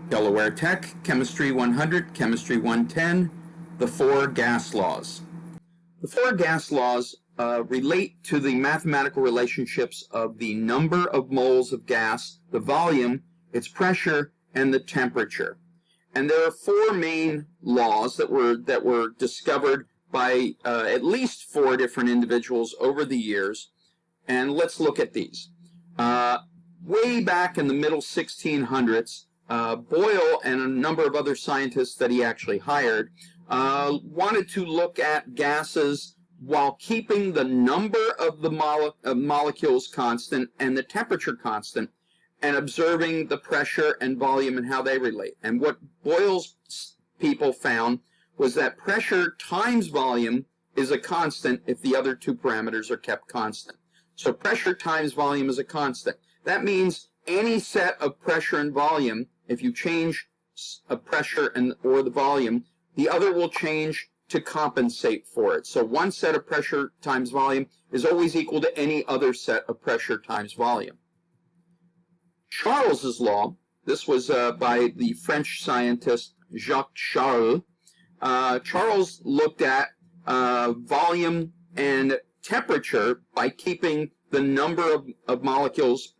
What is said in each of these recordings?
Delaware Tech, Chemistry 100, Chemistry 110, the four gas laws. The four gas laws relate to the mathematical relationships of the number of moles of gas, the volume, its pressure, and the temperature. And there are four main laws that were discovered by at least four different individuals over the years. And let's look at these. Way back in the middle 1600s, Boyle and a number of other scientists that he actually hired wanted to look at gases while keeping the number of the molecules constant and the temperature constant, and observing the pressure and volume and how they relate. And what Boyle's people found was that pressure times volume is a constant if the other two parameters are kept constant. So pressure times volume is a constant. That means any set of pressure and volume, if you change a pressure or the volume, the other will change to compensate for it. So one set of pressure times volume is always equal to any other set of pressure times volume. Charles's law, this was by the French scientist Jacques Charles. Charles looked at volume and temperature by keeping the number of molecules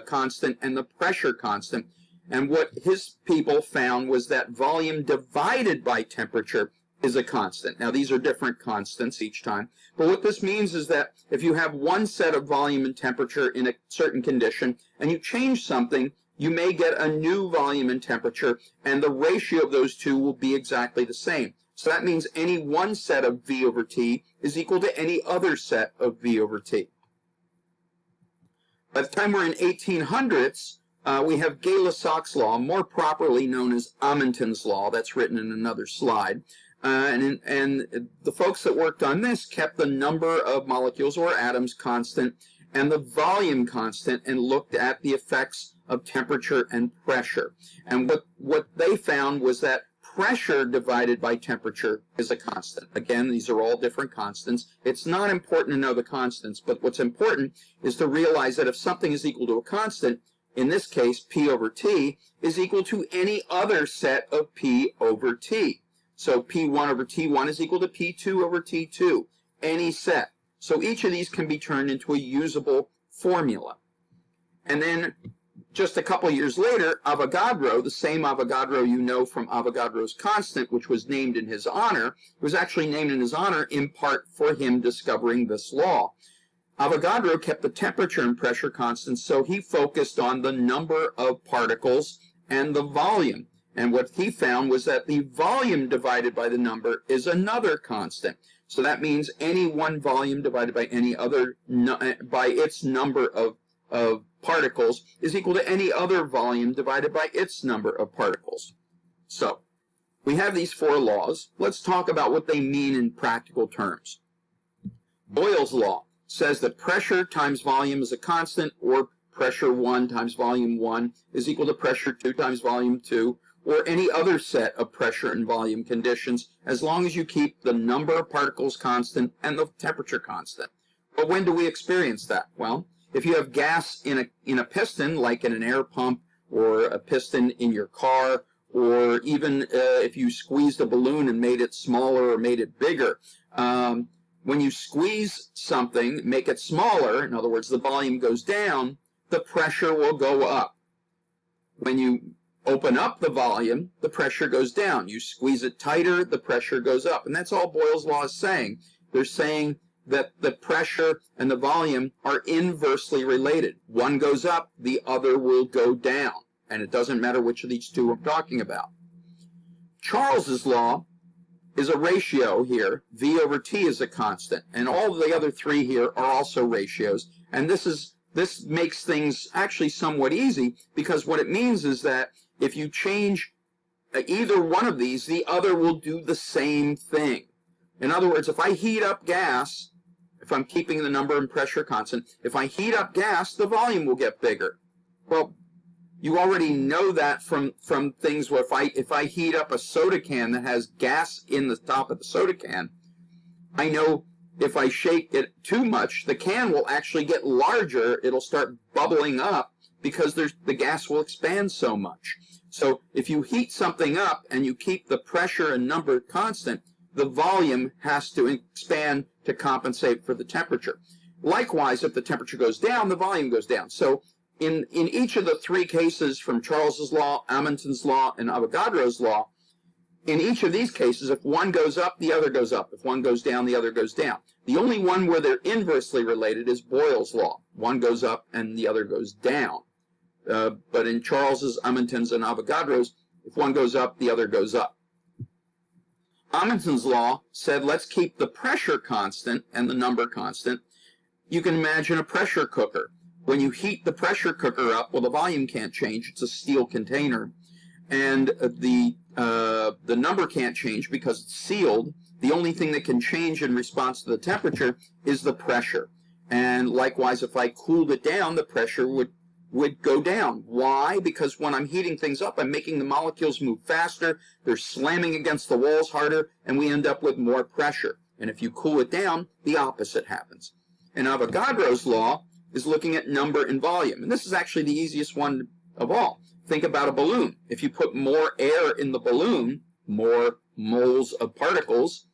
constant and the pressure constant. And what his people found was that volume divided by temperature is a constant. Now, these are different constants each time. But what this means is that if you have one set of volume and temperature in a certain condition, and you change something, you may get a new volume and temperature, and the ratio of those two will be exactly the same. So that means any one set of V over T is equal to any other set of V over T. By the time we're in 1800s, we have Gay-Lussac's law, more properly known as Amundsen's law. That's written in another slide. And the folks that worked on this kept the number of molecules or atoms constant and the volume constant, and looked at the effects of temperature and pressure. And what they found was that pressure divided by temperature is a constant. Again, these are all different constants. It's not important to know the constants, but what's important is to realize that if something is equal to a constant, in this case, P over T, is equal to any other set of P over T. So P1 over T1 is equal to P2 over T2, any set. So each of these can be turned into a usable formula. And then just a couple of years later, Avogadro, the same Avogadro you know from Avogadro's constant, which was named in his honor, was actually named in his honor in part for him discovering this law. Avogadro kept the temperature and pressure constants, so he focused on the number of particles and the volume. And what he found was that the volume divided by the number is another constant. So that means any one volume divided by any other, by its number of particles is equal to any other volume divided by its number of particles. So we have these four laws. Let's talk about what they mean in practical terms. Boyle's law says that pressure times volume is a constant, or pressure 1 times volume 1 is equal to pressure 2 times volume 2, or any other set of pressure and volume conditions, as long as you keep the number of particles constant and the temperature constant. But when do we experience that? Well, if you have gas in a piston, like in an air pump, or a piston in your car, or even if you squeezed a balloon and made it smaller or made it bigger, when you squeeze something, make it smaller, in other words, the volume goes down, the pressure will go up. When you open up the volume, the pressure goes down. You squeeze it tighter, the pressure goes up. And that's all Boyle's law is saying. They're saying that the pressure and the volume are inversely related. One goes up, the other will go down. And it doesn't matter which of these two I'm talking about. Charles's law is a ratio here. V over T is a constant. And all the other three here are also ratios. And this makes things actually somewhat easy, because what it means is that if you change either one of these, the other will do the same thing. In other words, if I heat up gas, if I'm keeping the number and pressure constant, if I heat up gas, the volume will get bigger. Well, you already know that from things where if I heat up a soda can that has gas in the top of the soda can, I know if I shake it too much, the can will actually get larger. It'll start bubbling up because the gas will expand so much. So if you heat something up and you keep the pressure and number constant, the volume has to expand to compensate for the temperature. Likewise, if the temperature goes down, the volume goes down. So in each of the three cases from Charles's law, Amundsen's law, and Avogadro's law, in each of these cases, if one goes up, the other goes up. If one goes down, the other goes down. The only one where they're inversely related is Boyle's law. One goes up and the other goes down. But in Charles's, Amundsen's, and Avogadro's, if one goes up, the other goes up. Amundsen's law said, let's keep the pressure constant and the number constant. You can imagine a pressure cooker. When you heat the pressure cooker up, well, the volume can't change. It's a steel container. And the number can't change because it's sealed. The only thing that can change in response to the temperature is the pressure. And likewise, if I cooled it down, the pressure would go down. Why? Because when I'm heating things up, I'm making the molecules move faster, they're slamming against the walls harder, and we end up with more pressure. And if you cool it down, the opposite happens. And Avogadro's law is looking at number and volume. And this is actually the easiest one of all. Think about a balloon. If you put more air in the balloon, more moles of particles,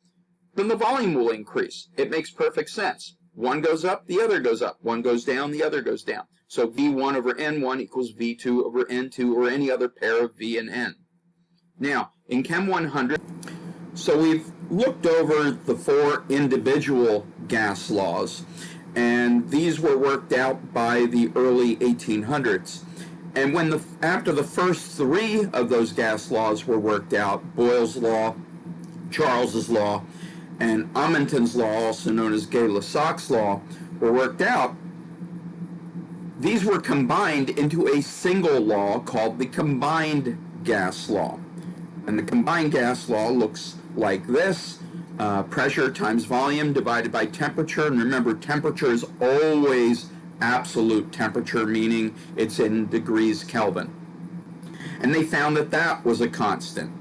then the volume will increase. It makes perfect sense. One goes up, the other goes up. One goes down, the other goes down. So V1 over N1 equals V2 over N2, or any other pair of V and N. Now, in Chem 100, so we've looked over the four individual gas laws, and these were worked out by the early 1800s. And after the first three of those gas laws were worked out, Boyle's law, Charles's law, and Amundsen's law, also known as Gay-Lussac's law, were worked out, these were combined into a single law called the combined gas law. And the combined gas law looks like this. Pressure times volume divided by temperature. And remember, temperature is always absolute temperature, meaning it's in degrees Kelvin. And they found that that was a constant.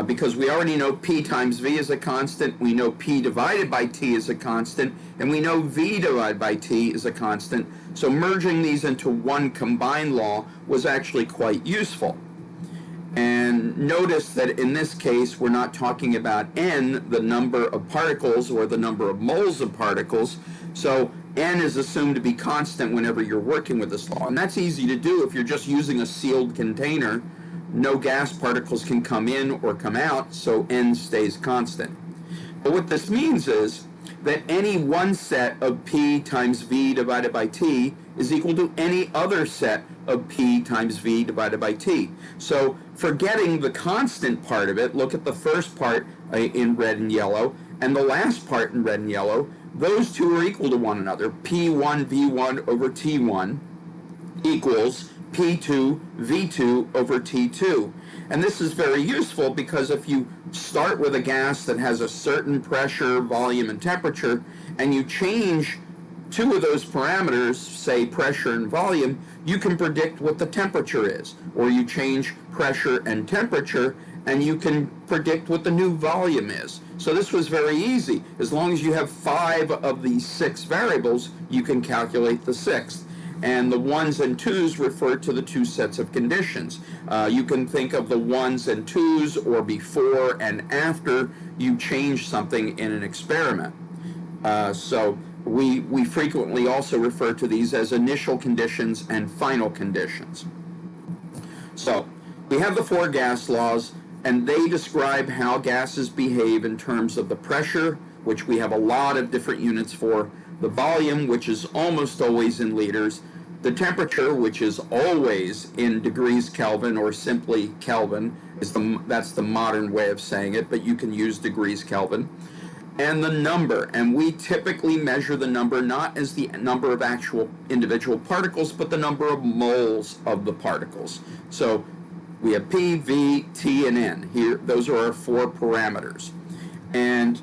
Because we already know P times V is a constant, we know P divided by T is a constant, and we know V divided by T is a constant. So merging these into one combined law was actually quite useful. And notice that in this case, we're not talking about N, the number of particles, or the number of moles of particles. So N is assumed to be constant whenever you're working with this law. And that's easy to do if you're just using a sealed container. No gas particles can come in or come out, so N stays constant. But what this means is that any one set of P times V divided by T is equal to any other set of P times V divided by T. So forgetting the constant part of it, look at the first part in red and yellow, and the last part in red and yellow. Those two are equal to one another. P1 V1 over T1 equals P2 V2 over T2. And this is very useful because if you start with a gas that has a certain pressure, volume, and temperature, and you change two of those parameters, say pressure and volume, you can predict what the temperature is. Or you change pressure and temperature, and you can predict what the new volume is. So this was very easy. As long as you have 5 of these 6 variables, you can calculate the 6th. And the 1s and 2s refer to the 2 sets of conditions. You can think of the 1s and 2s or before and after you change something in an experiment. So we frequently also refer to these as initial conditions and final conditions. So we have the 4 gas laws, and they describe how gases behave in terms of the pressure, which we have a lot of different units for, the volume, which is almost always in liters, the temperature, which is always in degrees Kelvin, or simply Kelvin, that's the modern way of saying it, but you can use degrees Kelvin, and the number. And we typically measure the number not as the number of actual individual particles, but the number of moles of the particles. So we have P, V, T, and N. Here, those are our 4 parameters. And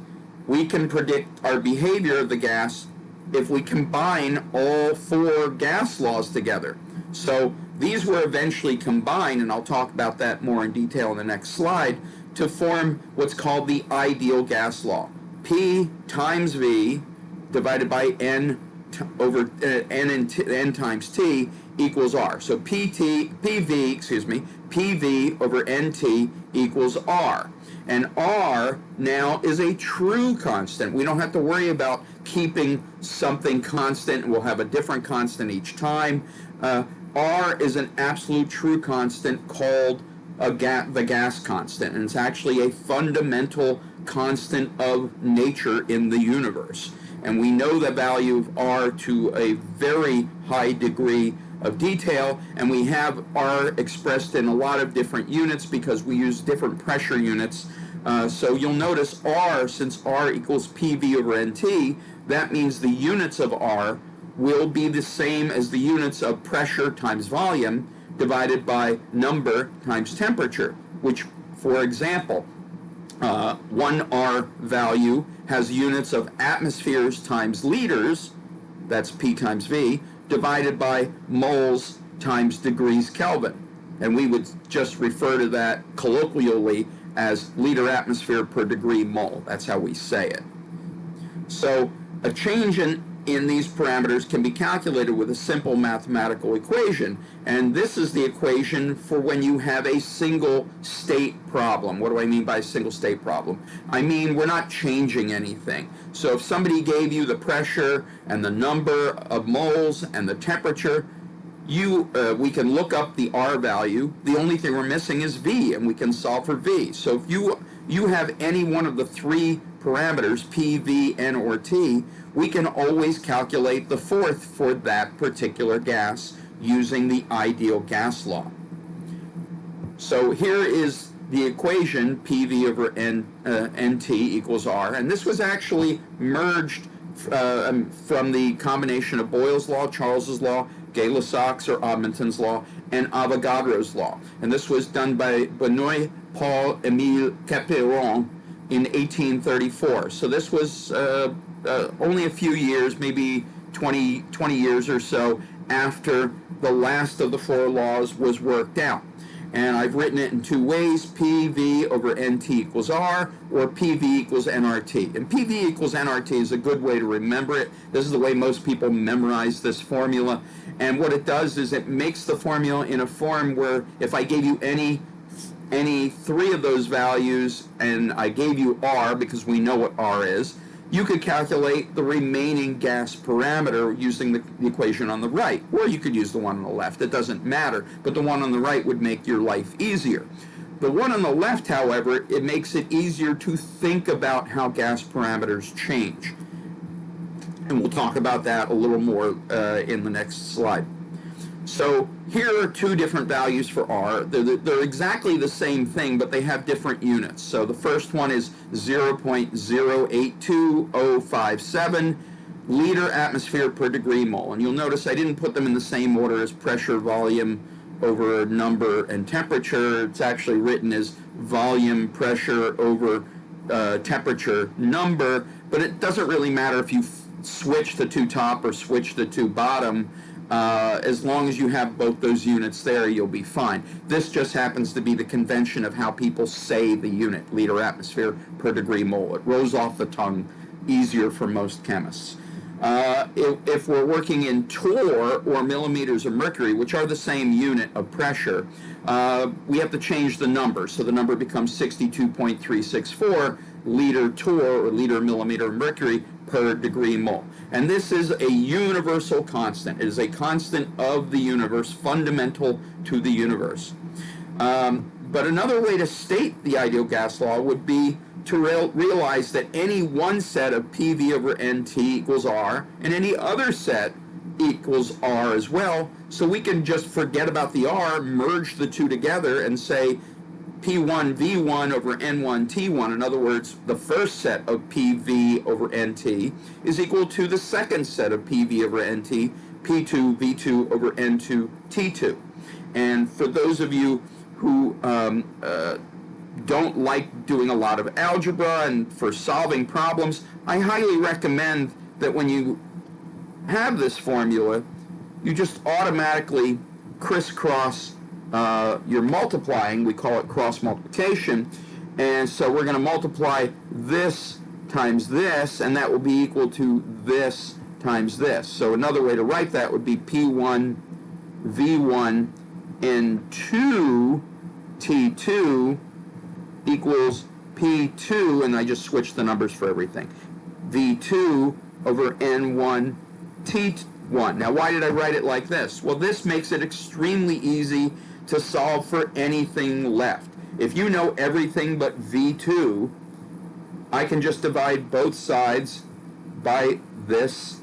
we can predict our behavior of the gas if we combine all 4 gas laws together. So these were eventually combined, and I'll talk about that more in detail in the next slide, to form what's called the ideal gas law. P times V divided by N over N times T equals R. So PV over NT equals R. And R now is a true constant. We don't have to worry about keeping something constant. We'll have a different constant each time. R is an absolute true constant called the gas constant, and it's actually a fundamental constant of nature in the universe. And we know the value of R to a very high degree of detail, and we have R expressed in a lot of different units because we use different pressure units. So you'll notice R, since R equals PV over NT, that means the units of R will be the same as the units of pressure times volume divided by number times temperature, which, for example, 1 R value has units of atmospheres times liters, that's P times V, divided by moles times degrees Kelvin. And we would just refer to that colloquially as liter atmosphere per degree mole. That's how we say it. So a change in these parameters can be calculated with a simple mathematical equation. And this is the equation for when you have a single state problem. What do I mean by a single state problem? I mean we're not changing anything. So if somebody gave you the pressure and the number of moles and the temperature, we can look up the R value. The only thing we're missing is V, and we can solve for V. So if you have any one of the three parameters, P, V, N, or T, we can always calculate the fourth for that particular gas using the ideal gas law. So here is the equation, PV over NT equals R, and this was actually merged from the combination of Boyle's law, Charles's law, Gay-Lussac's or Amundsen's law, and Avogadro's law. And this was done by Benoit Paul Émile Clapeyron in 1834. So this was only a few years, maybe 20 years or so after the last of the four laws was worked out. And I've written it in two ways, PV over NT equals R, or PV equals nRT. And PV equals nRT is a good way to remember it. This is the way most people memorize this formula. And what it does is it makes the formula in a form where if I gave you any three of those values and I gave you R, because we know what R is, you could calculate the remaining gas parameter using the equation on the right, or you could use the one on the left. It doesn't matter, but the one on the right would make your life easier. The one on the left, however, it makes it easier to think about how gas parameters change. And we'll talk about that a little more in the next slide. So here are two different values for R. They're exactly the same thing, but they have different units. So the first one is 0.082057 liter atmosphere per degree mole. And you'll notice I didn't put them in the same order as pressure, volume over number, and temperature. It's actually written as volume, pressure over temperature, number, but it doesn't really matter if you switch the two top or switch the two bottom. As long as you have both those units there, you'll be fine. This just happens to be the convention of how people say the unit, liter atmosphere per degree mole. It rolls off the tongue easier for most chemists. If we're working in torr or millimeters of mercury, which are the same unit of pressure, we have to change the number. So the number becomes 62.364 liter torr or liter millimeter of mercury per degree mole. And this is a universal constant. It is a constant of the universe, fundamental to the universe. But another way to state the ideal gas law would be to realize that any one set of PV over NT equals R, and any other set equals R as well. So we can just forget about the R, merge the two together, and say P1 V1 over N1 T1. In other words, the first set of PV over NT is equal to the second set of PV over NT, P2 V2 over N2 T2. And for those of you who don't like doing a lot of algebra and for solving problems, I highly recommend that when you have this formula, you just automatically crisscross your multiplying. We call it cross multiplication. And so we're going to multiply this times this, and that will be equal to this times this. So another way to write that would be P1 V1 N2 T2 equals P2, and I just switched the numbers for everything, V2 over N1 T1. Now, why did I write it like this? Well, this makes it extremely easy to solve for anything left. If you know everything but V2, I can just divide both sides by this,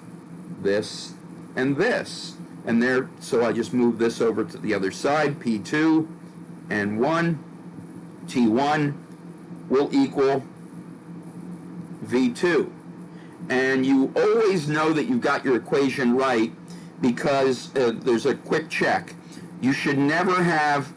this, and this. And there, so I just move this over to the other side, P2 and 1, T1 will equal V2. And you always know that you've got your equation right because there's a quick check. You should never have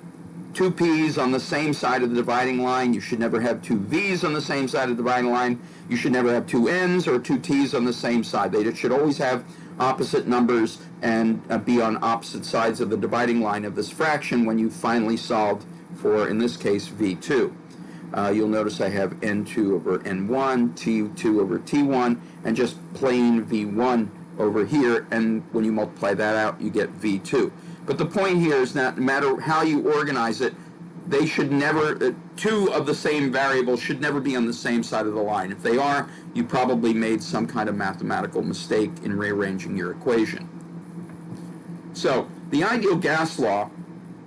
two P's on the same side of the dividing line. You should never have two V's on the same side of the dividing line. You should never have two N's or two T's on the same side. They should always have opposite numbers and be on opposite sides of the dividing line of this fraction when you finally solved for, in this case, V2. You'll notice I have N2 over N1, T2 over T1, and just plain V1 over here, and when you multiply that out, you get V2. But the point here is that no matter how you organize it, they should never, two of the same variables should never be on the same side of the line. If they are, you probably made some kind of mathematical mistake in rearranging your equation. So, the ideal gas law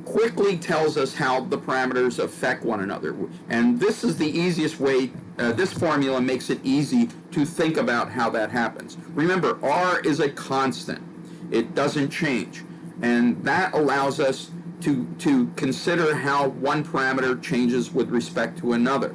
quickly tells us how the parameters affect one another. And this is the easiest way, this formula makes it easy to think about how that happens. Remember, R is a constant. It doesn't change. And that allows us to consider how one parameter changes with respect to another.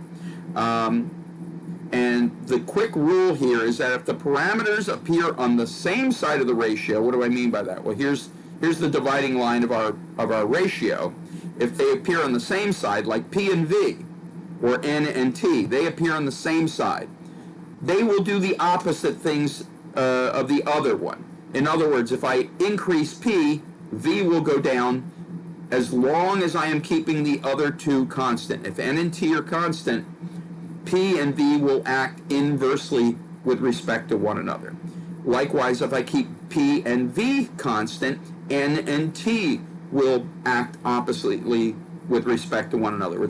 And the quick rule here is that if the parameters appear on the same side of the ratio, what do I mean by that? Well, here's the dividing line of our ratio. If they appear on the same side, like P and V, or N and T, they appear on the same side, they will do the opposite things of the other one. In other words, if I increase P, V will go down as long as I am keeping the other two constant. If N and T are constant, P and V will act inversely with respect to one another. Likewise, if I keep P and V constant, N and T will act oppositely with respect to one another.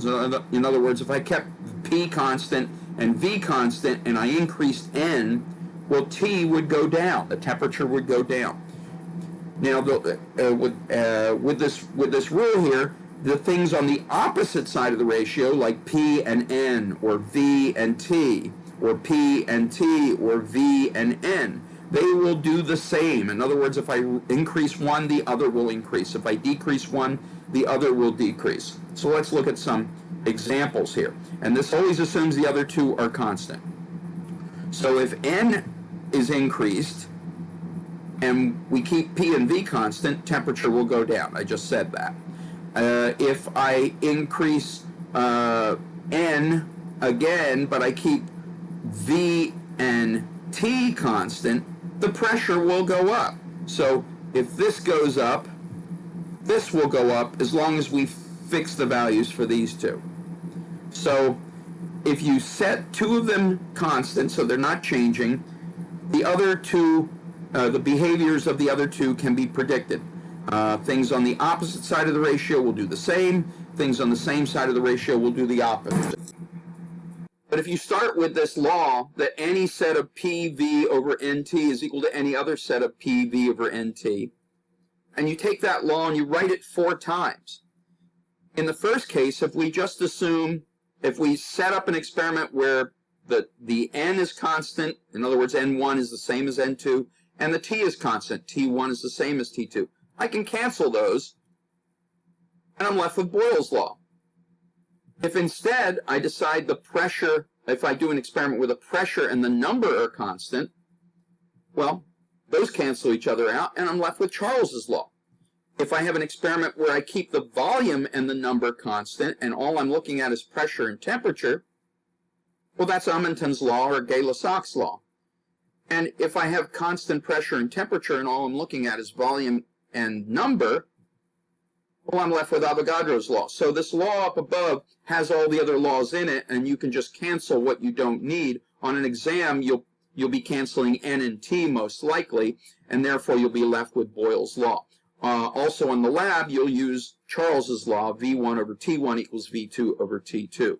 In other words, if I kept P constant and V constant and I increased N, well, T would go down. The temperature would go down. Now, with this rule here, the things on the opposite side of the ratio, like P and N, or V and T, or P and T, or V and N, they will do the same. In other words, if I increase one, the other will increase. If I decrease one, the other will decrease. So let's look at some examples here. And this always assumes the other two are constant. So if N is increased, and we keep P and V constant, temperature will go down. I just said that. If I increase N again, but I keep V and T constant, the pressure will go up. So if this goes up, this will go up as long as we fix the values for these two. So if you set two of them constant, so they're not changing, the other two, the behaviors of the other two can be predicted. Things on the opposite side of the ratio will do the same. Things on the same side of the ratio will do the opposite. But if you start with this law that any set of PV over NT is equal to any other set of PV over NT, and you take that law and you write it 4 times. In the first case, if we just assume, if we set up an experiment where the N is constant, in other words, N1 is the same as N2, and the T is constant, T1 is the same as T2, I can cancel those, and I'm left with Boyle's law. If instead I decide the pressure, if I do an experiment where the pressure and the number are constant, well, those cancel each other out, and I'm left with Charles's law. If I have an experiment where I keep the volume and the number constant, and all I'm looking at is pressure and temperature, well, that's Amundsen's law or Gay-Lussac's law. And if I have constant pressure and temperature, and all I'm looking at is volume and number, well, I'm left with Avogadro's law. So this law up above has all the other laws in it, and you can just cancel what you don't need. On an exam, you'll be canceling N and T most likely, and therefore you'll be left with Boyle's law. Also in the lab, you'll use Charles's law, V1 over T1 equals V2 over T2.